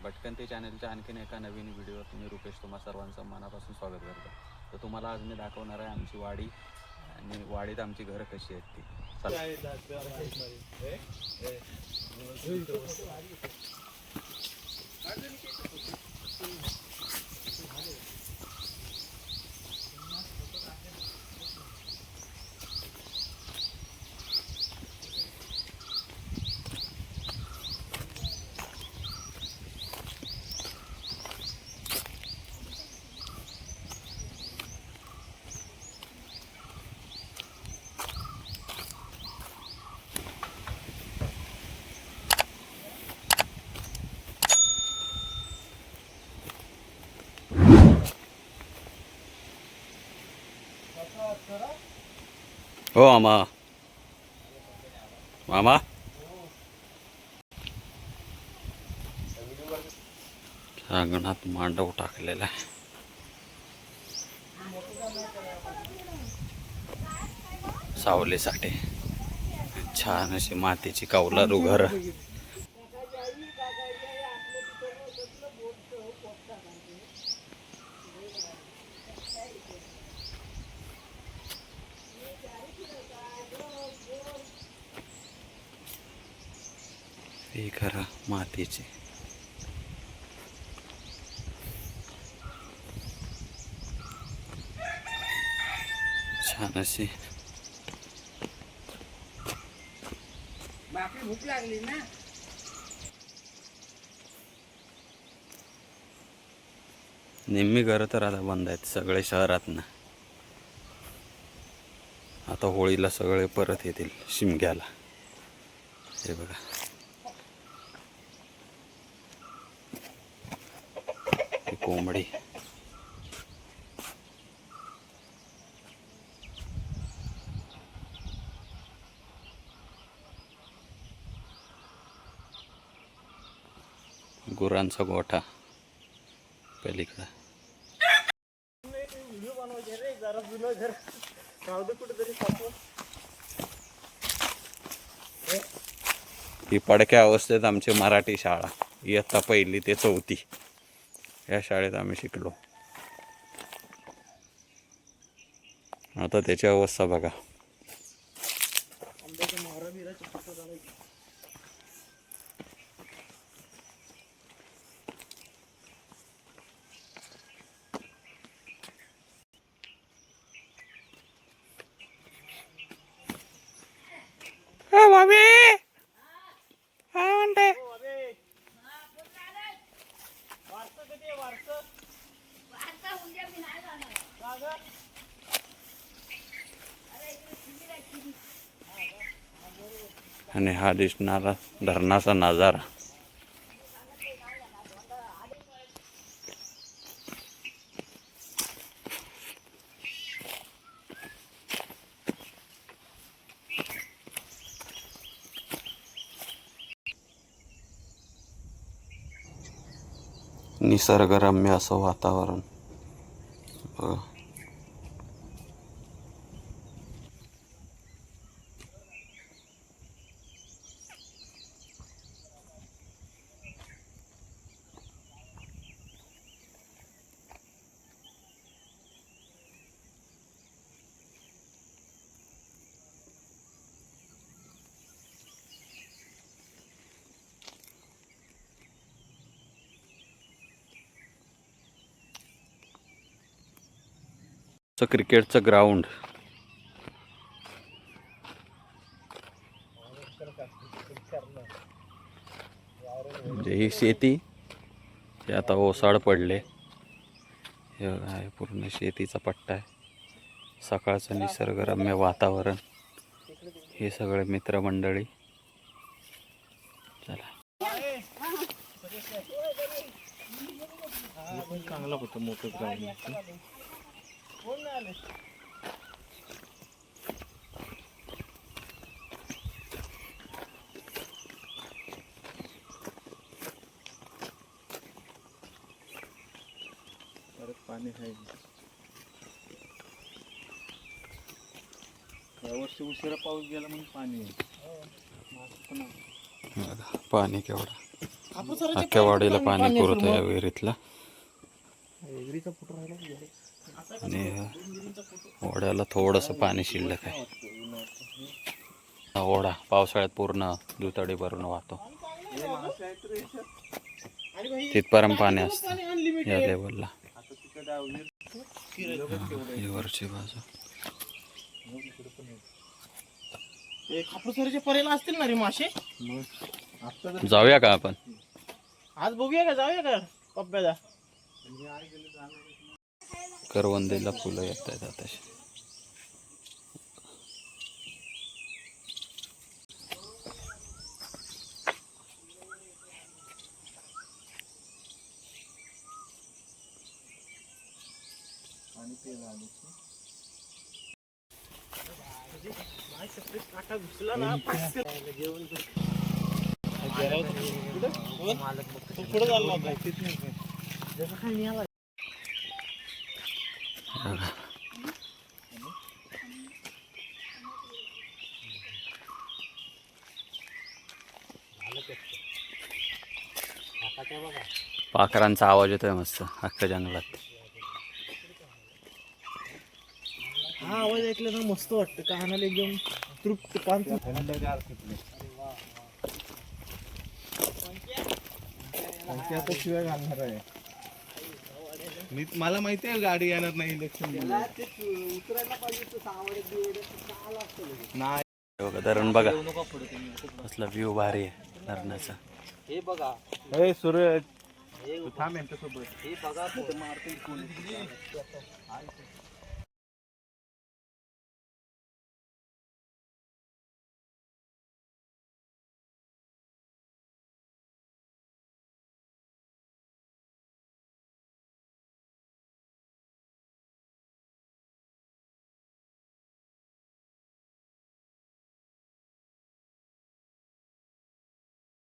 भटकंती चॅनलच्या आणखीन एका नवीन व्हिडिओत मी रुपेश तुम्हा सर्वांचं मनापासून स्वागत करतो. तर तुम्हाला आज मी दाखवणार आहे आमची वाडी आणि वाडीत आमची घरं कशी आहेत ती. हो मामा, मामा अंगणात मांडव टाकलेला आहे. सावलीसाठी छान अशी मातीची कौलारू घर. ही घर मातीची. छान अशी. बापरे भूक लागली ना. निम्मी घर तर आता बंद आहेत सगळे शहरात ना. आता होळीला सगळे परत येतील शिमग्याला. हे बघा, ही कोंबडी. गुरांचा गोठा पलीकडं. व्हिडिओ बनवायचे रे, जरा जुनं घर राहू दे कुठेतरी सापडून. ही पडक्या अवस्थेत आमची मराठी शाळा, इयत्ता 1ली ते 4थी या शाळेत आम्ही शिकलो. आता त्याची अवस्था बघा. आंब्याच्या मोहरा बिराचे फोटो काढायचे. काय म्हणते? वारसा कधी आहे वारसा? आणि हा दिसणारा धरणाचा नजारा. निसर्गरम्य असं वातावरण. क्रिकेटचं ग्राउंड. म्हणजे ही शेती, हे आता ओसाड पडले. हे आहे पूर्ण शेतीचा पट्टा आहे. सकाळचं निसर्गरम्य वातावरण. हे सगळे मित्रमंडळी. चला, चांगला होतं मोठं ग्राउंड. कोण नाही आले? परत पाणी आहे. यावर्षी उशिरा पाऊस गेला म्हणून पाणी आहे. पाणी केवढं. अख्ख्या वाडीला पाणी पुरवतं या विहिरीतला. आणि ओढ्याला थोडंसं पाणी शिल्लक आहे. ओढा पावसाळ्यात पूर्ण दुतडी भरून वाहतो. तिथपर्यंत पाणी असतं या लेवलला. ही वरची बाजू. खापूरसरीचे परेला असतील ना रे मासे. जाऊया का आपण? आज बघूया का, जाऊया का पप्प्याला. करवंदीला फुलं येत आहेत आताशी. काटा घुसला ना पुढे चालला होता. पाखरांचा आवाज येतोय मस्त अख्ख्या जंगलात. हा आवाज ऐकलं ना मस्त वाटतं, कानाला एकदम तृप्त कान. आता शिवाय घालणार आहे मी. मला माहिती आहे गाडी येणार नाही इलेक्शन. नाही बघा धरण बघा, कसला व्ह्यू भारी आहे धरणाचा. हे बघा, हे सूरज थांब यांच्यासोबत. हे बघा